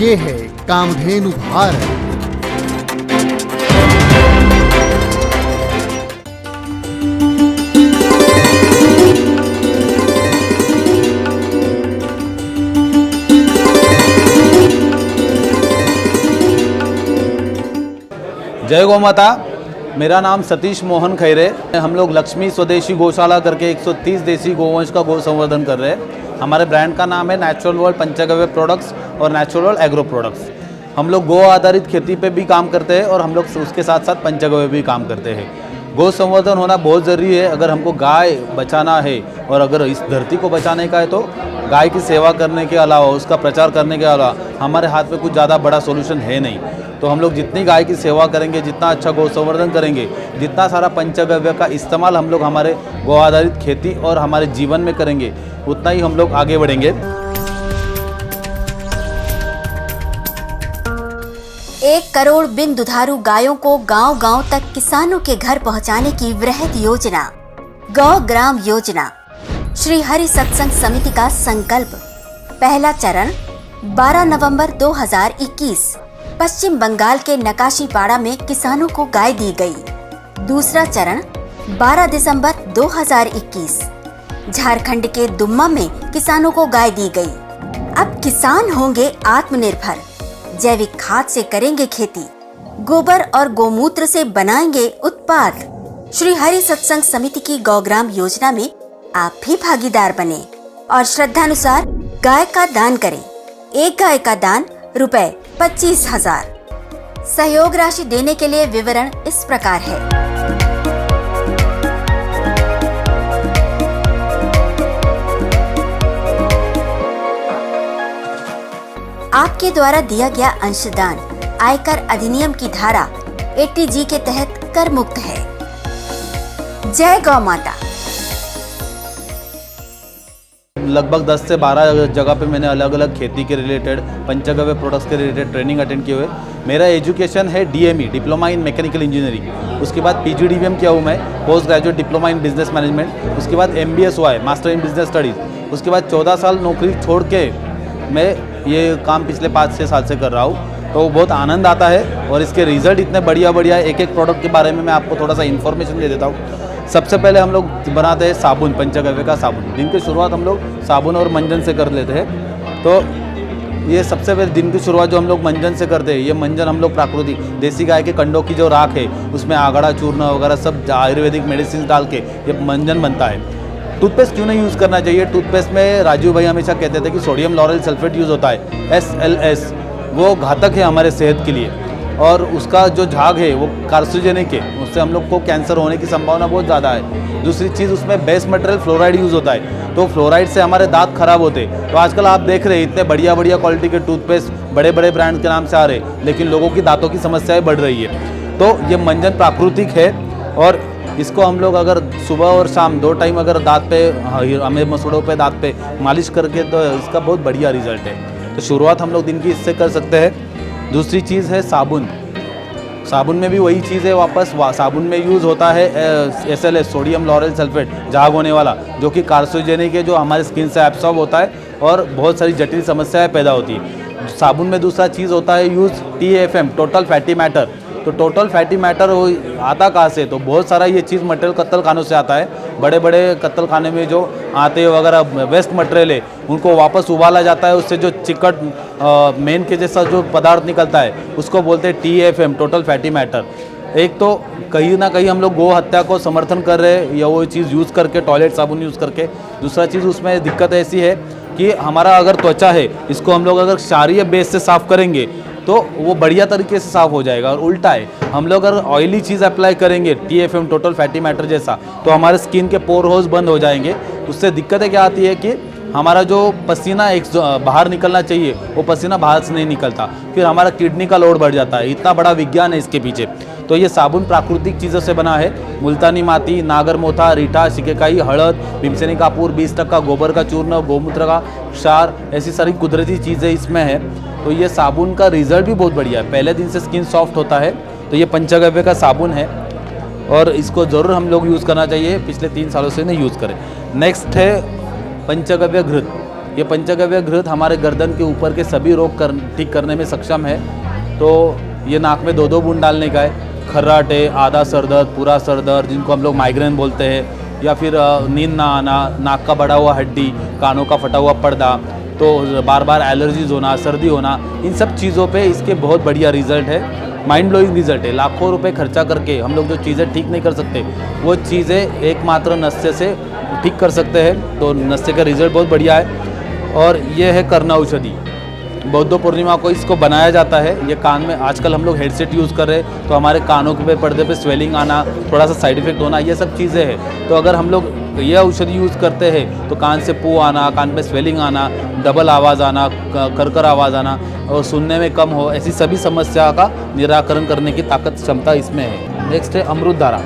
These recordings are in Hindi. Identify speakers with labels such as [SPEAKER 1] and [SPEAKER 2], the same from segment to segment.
[SPEAKER 1] ये है कामधेनु भारत।
[SPEAKER 2] जय गौ माता। मेरा नाम सतीश मोहन खैरे। हम लोग लक्ष्मी स्वदेशी गौशाला करके 130 देसी गोवंश का गौ संवर्धन कर रहे हैं। हमारे ब्रांड का नाम है नेचुरल वर्ल्ड पंचगव्य प्रोडक्ट्स और नेचुरल वर्ल्ड एग्रो प्रोडक्ट्स। हम लोग गौ आधारित खेती पे भी काम करते हैं और हम लोग उसके साथ साथ पंचगव्य भी काम करते हैं। गौ संवर्धन होना बहुत ज़रूरी है। अगर हमको गाय बचाना है और अगर इस धरती को बचाने का है तो गाय की सेवा करने के अलावा, उसका प्रचार करने के अलावा हमारे हाथ में कुछ ज़्यादा बड़ा सोल्यूशन है नहीं। तो हम लोग जितनी गाय की सेवा करेंगे, जितना अच्छा गौ संवर्धन करेंगे, जितना सारा पंचगव्य का इस्तेमाल हम लोग हमारे गौ आधारित खेती और हमारे जीवन में करेंगे, उतना ही हम लोग आगे बढ़ेंगे।
[SPEAKER 3] 1 करोड़ बिन दुधारू गायों को गांव-गांव तक किसानों के घर पहुंचाने की वृहद योजना गौ ग्राम योजना श्री हरि सत्संग समिति का संकल्प। पहला चरण 12 नवंबर 2021 पश्चिम बंगाल के नकाशीपाड़ा में किसानों को गाय दी गई। दूसरा चरण 12 दिसंबर 2021 झारखंड के दुम्मा में किसानों को गाय दी गई। अब किसान होंगे आत्मनिर्भर, जैविक खाद से करेंगे खेती, गोबर और गोमूत्र से बनाएंगे उत्पाद। श्री हरि सत्संग समिति की गौग्राम योजना में आप भी भागीदार बने और श्रद्धानुसार गाय का दान करें। एक गाय का दान रुपए 25,000। सहयोग राशि देने के लिए विवरण इस प्रकार है। आपके द्वारा दिया गया अंशदान आयकर अधिनियम की धारा 80G के तहत कर मुक्त है। जय गौ माता।
[SPEAKER 2] लगभग 10 से 12 जगह पे मैंने अलग अलग खेती के रिलेटेड, पंचगव्य प्रोडक्ट्स के रिलेटेड ट्रेनिंग अटेंड किए हुए। मेरा एजुकेशन है DME, diploma in mechanical engineering. उसके बाद PGDBM किया हूँ मैं, post graduate diploma in business management. उसके बाद MBS हुआ है, मास्टर इन बिजनेस स्टडीज़। उसके बाद 14 साल नौकरी छोड़ के मैं ये काम पिछले 5-6 साल से कर रहा हूँ। तो बहुत आनंद आता है और इसके रिजल्ट इतने बढ़िया है। एक एक प्रोडक्ट के बारे में मैं आपको थोड़ा सा इन्फॉर्मेशन दे देता हूँ। सबसे पहले हम लोग बनाते हैं साबुन, पंचगव्य का साबुन। दिन की शुरुआत हम लोग साबुन और मंजन से कर लेते हैं। तो ये सबसे पहले दिन की शुरुआत जो हम लोग मंजन से करते हैं, ये मंजन हम लोग प्राकृतिक देसी गाय के कंडों की जो राख है उसमें आगड़ा चूर्ण वगैरह सब आयुर्वेदिक मेडिसिन डाल के ये मंजन बनता है। टूथपेस्ट क्यों नहीं यूज़ करना चाहिए? टूथपेस्ट में राजीव भाई हमेशा कहते थे कि सोडियम लॉरेल सल्फेट यूज़ होता है, SLS। वो घातक है हमारे सेहत के लिए और उसका जो झाग है वो कार्सिनोजेनिक है। उससे हम लोग को कैंसर होने की संभावना बहुत ज़्यादा है। दूसरी चीज़, उसमें बेस मटेरियल फ्लोराइड यूज़ होता है, तो फ्लोराइड से हमारे दांत खराब होते हैं। तो आजकल आप देख रहे हैं इतने बढ़िया क्वालिटी के टूथपेस्ट बड़े बड़े ब्रांड के नाम से आ रहे हैं, लेकिन लोगों की दांतों की समस्याएं बढ़ रही है। तो ये मंजन प्राकृतिक है और इसको हम लोग अगर सुबह और शाम 2 टाइम अगर दांत पे, हमें मसूड़ों पे, दांत पे मालिश करके, तो इसका बहुत बढ़िया रिजल्ट है। तो शुरुआत हम लोग दिन की इससे कर सकते हैं। दूसरी चीज़ है साबुन। साबुन में भी वही चीज़ है, वापस साबुन में यूज़ होता है SLS, सोडियम लॉरेल सल्फेट, झाग होने वाला, जो कि कार्सिनोजेनिक है, जो हमारे स्किन से एब्सॉर्ब होता है और बहुत सारी जटिल समस्याएं पैदा होती है। साबुन में दूसरा चीज़ होता है use TFM, total fatty matter. तो टोटल फैटी मैटर आता कहाँ से? तो बहुत सारा ये चीज़ मटेरियल कत्तल खानों से आता है। बड़े बड़े कत्तल खाने में जो आते वगैरह वेस्ट मटेरियल है, उनको वापस उबाला जाता है। उससे जो चिकट मेन के जैसा जो पदार्थ निकलता है उसको बोलते हैं TFM, टोटल फैटी मैटर। एक तो कहीं ना कहीं हम लोग गौ हत्या को समर्थन कर रहे हैं, या वो चीज़ यूज़ करके, टॉयलेट साबुन यूज़ करके। दूसरा चीज़, उसमें दिक्कत ऐसी है कि हमारा अगर त्वचा है, इसको हम लोग अगर क्षारीय बेस से साफ़ करेंगे तो वो बढ़िया तरीके से साफ़ हो जाएगा। और उल्टा है, हम लोग अगर ऑयली चीज़ अप्लाई करेंगे TFM, टोटल फैटी मैटर जैसा, तो हमारे स्किन के पोर होल्स बंद हो जाएंगे। उससे दिक्कतें क्या आती है कि हमारा जो पसीना बाहर निकलना चाहिए वो पसीना बाहर से नहीं निकलता, फिर हमारा किडनी का लोड बढ़ जाता है। इतना बड़ा विज्ञान है इसके पीछे। तो ये साबुन प्राकृतिक चीज़ों से बना है। मुल्तानी माटी, नागरमोथा, रीठा, शिकेकाई, हड़द, भीमसेनी कापूर, 20% गोबर का चूर्ण, गोमूत्र का क्षार, ऐसी सारी कुदरती चीज़ें इसमें है। तो ये साबुन का रिजल्ट भी बहुत बढ़िया है। पहले दिन से स्किन सॉफ्ट होता है। तो ये पंचगव्य का साबुन है और इसको ज़रूर हम लोग यूज़ करना चाहिए। पिछले 3 सालों से नहीं यूज़ करें। नेक्स्ट है पंचगव्य घृत। ये पंचगव्य घृत हमारे गर्दन के ऊपर के सभी रोग ठीक करने में सक्षम है। तो ये नाक में 2-2 बूंद डालने का है। खर्राटे, आधा सरदर्द, पूरा सरदर्द, जिनको हम लोग माइग्रेन बोलते हैं, या फिर नींद ना आना, नाक का बढ़ा हुआ हड्डी, कानों का फटा हुआ पर्दा, तो बार बार एलर्जीज होना, सर्दी होना, इन सब चीज़ों पे इसके बहुत बढ़िया रिजल्ट है। माइंड ब्लोइंग रिजल्ट है। लाखों रुपए खर्चा करके हम लोग जो चीज़ें ठीक नहीं कर सकते, वो चीज़ें एकमात्र नस्ये से ठीक कर सकते हैं। तो नस्ये का रिजल्ट बहुत बढ़िया है। और ये है कर्ण औषधि। बौद्ध पूर्णिमा को इसको बनाया जाता है। ये कान में, आजकल हम लोग हेडसेट यूज़ कर रहे हैं, तो हमारे कानों के पर्दे पे स्वेलिंग आना, थोड़ा सा साइड इफेक्ट होना, ये सब चीज़ें हैं। तो अगर हम लोग ये औषधि यूज़ करते हैं तो कान से पू आना, कान पे स्वेलिंग आना, डबल आवाज़ आना, कर आवाज़ आना और सुनने में कम हो, ऐसी सभी समस्या का निराकरण करने की ताकत क्षमता इसमें है। नेक्स्ट है अमृत धारा।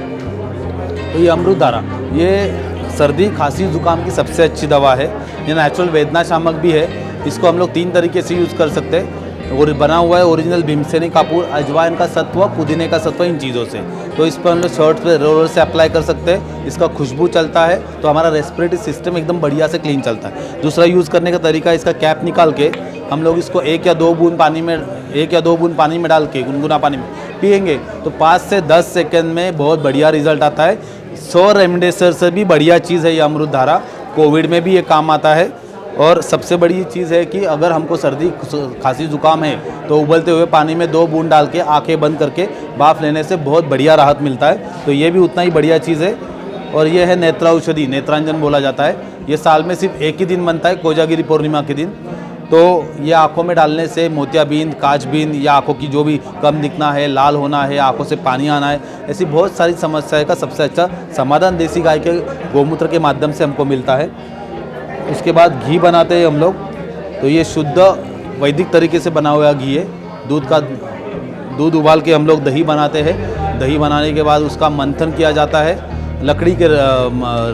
[SPEAKER 2] तो ये अमृत धारा, ये सर्दी, खांसी, जुकाम की सबसे अच्छी दवा है। ये नेचुरल वेदना शामक भी है। इसको हम लोग 3 तरीके से यूज़ कर सकते हैं। और बना हुआ है ओरिजिनल भीमसेनी कपूर, अजवाइन का सत्व, पुदीने का सत्व, इन चीज़ों से। तो इस पर हम लोग शर्ट पे रोलर से अप्लाई कर सकते हैं। इसका खुशबू चलता है तो हमारा रेस्पिरेटरी सिस्टम एकदम बढ़िया से क्लीन चलता है। दूसरा यूज़ करने का तरीका, इसका कैप निकाल के हम लोग इसको 1 या 2 बूंद पानी में डाल के गुनगुना पानी में पिएंगे तो 5 से 10 सेकेंड में बहुत बढ़िया रिजल्ट आता है। 100 रेमडेसिविर से भी बढ़िया चीज़ है ये अमृत धारा। कोविड में भी ये काम आता है। और सबसे बड़ी चीज़ है कि अगर हमको सर्दी, खांसी, जुकाम है तो उबलते हुए पानी में 2 बूंद डाल के आंखें बंद करके भाप लेने से बहुत बढ़िया राहत मिलता है। तो ये भी उतना ही बढ़िया चीज़ है। और ये है नेत्र औषधि, नेत्रांजन बोला जाता है। ये साल में सिर्फ 1 ही दिन बनता है, कोजागिरी पूर्णिमा के दिन। तो ये आँखों में डालने से मोतियाबिंद, काचबिंद या आँखों की जो भी कम दिखना है, लाल होना है, आँखों से पानी आना है, ऐसी बहुत सारी समस्याएं का सबसे अच्छा समाधान देसी गाय के गोमूत्र के माध्यम से हमको मिलता है। उसके बाद घी बनाते हैं हम लोग। तो ये शुद्ध वैदिक तरीके से बना हुआ घी है। दूध उबाल के हम लोग दही बनाते हैं। दही बनाने के बाद उसका मंथन किया जाता है लकड़ी के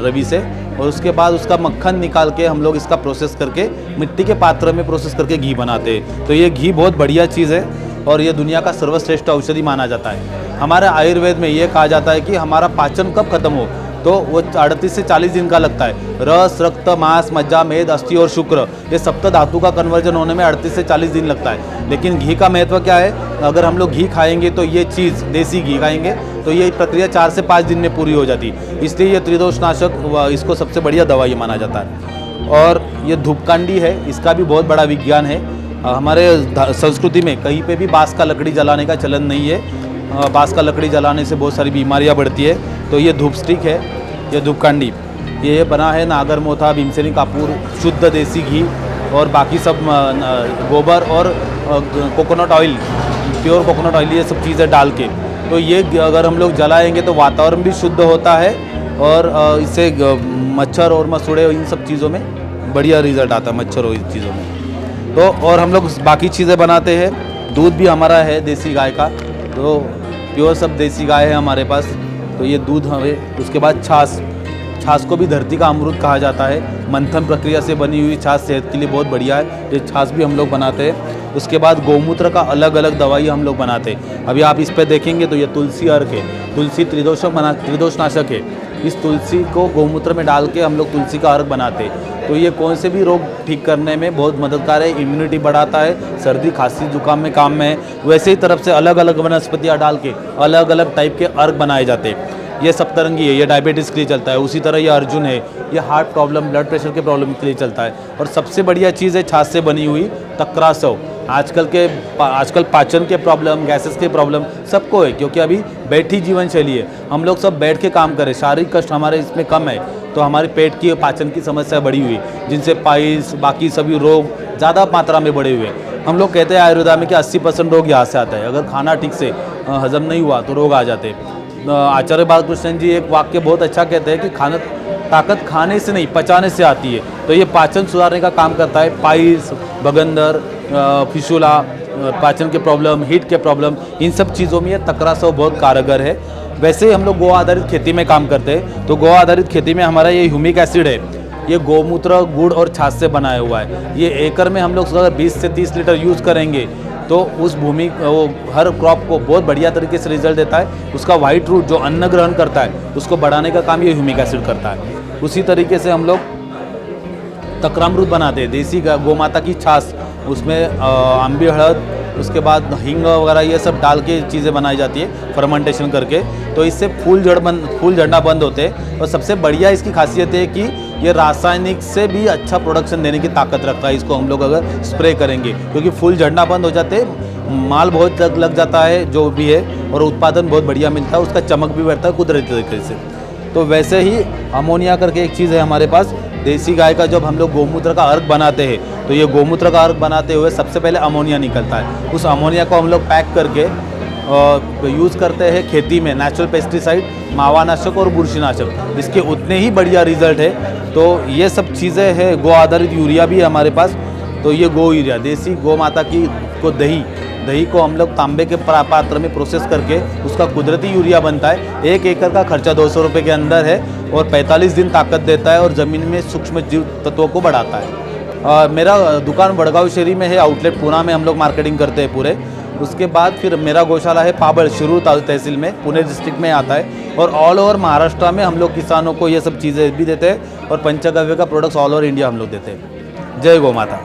[SPEAKER 2] रवि से, और उसके बाद उसका मक्खन निकाल के हम लोग इसका प्रोसेस करके मिट्टी के पात्र में प्रोसेस करके घी बनाते हैं। तो ये घी बहुत बढ़िया चीज़ है और ये दुनिया का सर्वश्रेष्ठ औषधि माना जाता है। हमारे आयुर्वेद में ये कहा जाता है कि हमारा पाचन कब खत्म हो, तो वो 38 से 40 दिन का लगता है। रस, रक्त, मांस, मज्जा, मेद, अस्थि और शुक्र, ये सप्त धातु का कन्वर्जन होने में 38 से 40 दिन लगता है। लेकिन घी का महत्व क्या है, अगर हम लोग घी खाएंगे तो ये चीज़, देसी घी खाएंगे तो ये प्रक्रिया 4 से 5 दिन में पूरी हो जाती है। इसलिए ये त्रिदोषनाशक, इसको सबसे बढ़िया दवा ये माना जाता है। और ये धूपकांडी है, इसका भी बहुत बड़ा विज्ञान है। हमारे संस्कृति में कहीं पे भी बाँस का लकड़ी जलाने का चलन नहीं है। बाँस का लकड़ी जलाने से बहुत सारी बीमारियां बढ़ती है। तो ये धूप स्टिक है, ये धूपकांडी, ये बना है नागरमोथा, भीमसेनी कपूर, शुद्ध देसी घी और बाकी सब गोबर और coconut oil, pure coconut oil, ये सब चीज़ें डाल के। तो ये अगर हम लोग जलाएंगे तो वातावरण भी शुद्ध होता है और इससे मच्छर और मसूड़े, इन सब चीज़ों में बढ़िया रिजल्ट आता है, मच्छर और इन चीज़ों में। तो और हम लोग बाकी चीज़ें बनाते हैं। दूध भी हमारा है देसी गाय का, तो प्योर सब देसी गाय है हमारे पास। तो ये दूध हमें, उसके बाद छाछ को भी धरती का अमृत कहा जाता है। मंथन प्रक्रिया से बनी हुई छाछ सेहत के लिए बहुत बढ़िया है, ये छाछ भी हम लोग बनाते हैं। उसके बाद गौमूत्र का अलग अलग दवाई हम लोग बनाते हैं। अभी आप इस पर देखेंगे तो ये तुलसी अर्क है, तुलसी त्रिदोषनाशक है। इस तुलसी को गौमूत्र में डाल के हम लोग तुलसी का अर्क बनाते हैं। तो ये कौन से भी रोग ठीक करने में बहुत मददगार है, इम्यूनिटी बढ़ाता है, सर्दी, खांसी, जुकाम में काम में है। वैसे ही तरफ से अलग अलग वनस्पतियाँ डाल के अलग अलग टाइप के अर्क बनाए जाते हैं। ये सप्तरंगी है, ये डायबिटीज़ के लिए चलता है। उसी तरह ये अर्जुन है, ये हार्ट प्रॉब्लम, ब्लड प्रेशर के प्रॉब्लम के लिए चलता है। और सबसे बढ़िया चीज़ है छाछ से बनी हुई तक्रासव। आजकल पाचन के प्रॉब्लम, गैसेस के प्रॉब्लम सबको है, क्योंकि अभी बैठी जीवन शैली है। हम लोग सब बैठ के काम करें, शारीरिक कष्ट हमारे इसमें कम है, तो हमारे पेट की, पाचन की समस्या बढ़ी हुई, जिनसे पाइल्स, बाकी सभी रोग ज़्यादा मात्रा में बढ़े हुए। हम लोग कहते हैं आयुर्वेदा में कि 80% रोग यहाँ से आता है। अगर खाना ठीक से हजम नहीं हुआ तो रोग आ जाते हैं। आचार्य बालकृष्ण जी एक वाक्य बहुत अच्छा कहते हैं कि ताकत खाने से नहीं, पचाने से आती है। तो ये पाचन सुधारने का काम करता है। पाइल्स, बगंदर, फिशुला, पाचन के प्रॉब्लम, हीट के प्रॉब्लम, इन सब चीज़ों में ये तक्रासव बहुत कारगर है। वैसे ही हम लोग गौ आधारित खेती में काम करते हैं। तो गौ आधारित खेती में हमारा ये ह्यूमिक एसिड है, ये गौमूत्र, गुड़ और छाछ से बनाया हुआ है। ये एकड़ में हम लोग अगर 20 से 30 लीटर यूज़ करेंगे तो उस भूमि, वो हर क्रॉप को बहुत बढ़िया तरीके से रिजल्ट देता है। उसका वाइट रूट जो अन्न ग्रहण करता है, उसको बढ़ाने का काम ये ह्यूमिक एसिड करता है। उसी तरीके से हम लोग तकरामृत बनाते हैं, देसी गौ माता की छाछ, उसमें अम्बी हळद, उसके बाद हींग वगैरह ये सब डाल के चीज़ें बनाई जाती है फर्मेंटेशन करके। तो इससे फूल झड़ना बंद होते हैं। और सबसे बढ़िया इसकी खासियत है कि ये रासायनिक से भी अच्छा प्रोडक्शन देने की ताकत रखता है इसको हम लोग अगर स्प्रे करेंगे, क्योंकि फूल झड़ना बंद हो जाते, माल बहुत लग जाता है जो भी है, और उत्पादन बहुत बढ़िया मिलता है, उसका चमक भी बढ़ता है कुदरती तरीके से। तो वैसे ही अमोनिया करके एक चीज़ है हमारे पास, देसी गाय का जब हम लोग गोमूत्र का अर्क बनाते हैं, तो ये गोमूत्र का अर्क बनाते हुए सबसे पहले अमोनिया निकलता है। उस अमोनिया को हम लोग पैक करके यूज़ करते हैं खेती में, नेचुरल पेस्टिसाइड, मावानाशक और बुरशीनाशक, इसके उतने ही बढ़िया रिजल्ट है। तो ये सब चीज़ें हैं। गो आधारित यूरिया भी है हमारे पास। तो ये गो यूरिया, देसी गौ माता की को दही को हम लोग तांबे के पात्र में प्रोसेस करके उसका कुदरती यूरिया बनता है। 1 एकड़ का खर्चा 200 रुपये के अंदर है और 45 दिन ताकत देता है और ज़मीन में सूक्ष्म जीव तत्वों को बढ़ाता है। मेरा दुकान वडगांव शहरी में है, आउटलेट पूना में हम लोग मार्केटिंग करते हैं पूरे। उसके बाद फिर मेरा गौशाला है पाबड़, शिरूर तहसील में, पुणे डिस्ट्रिक्ट में आता है। और ऑल ओवर महाराष्ट्र में हम लोग किसानों को ये सब चीज़ें भी देते हैं और पंचगव्य का प्रोडक्ट्स ऑल ओवर इंडिया हम लोग देते हैं। जय गौ माता।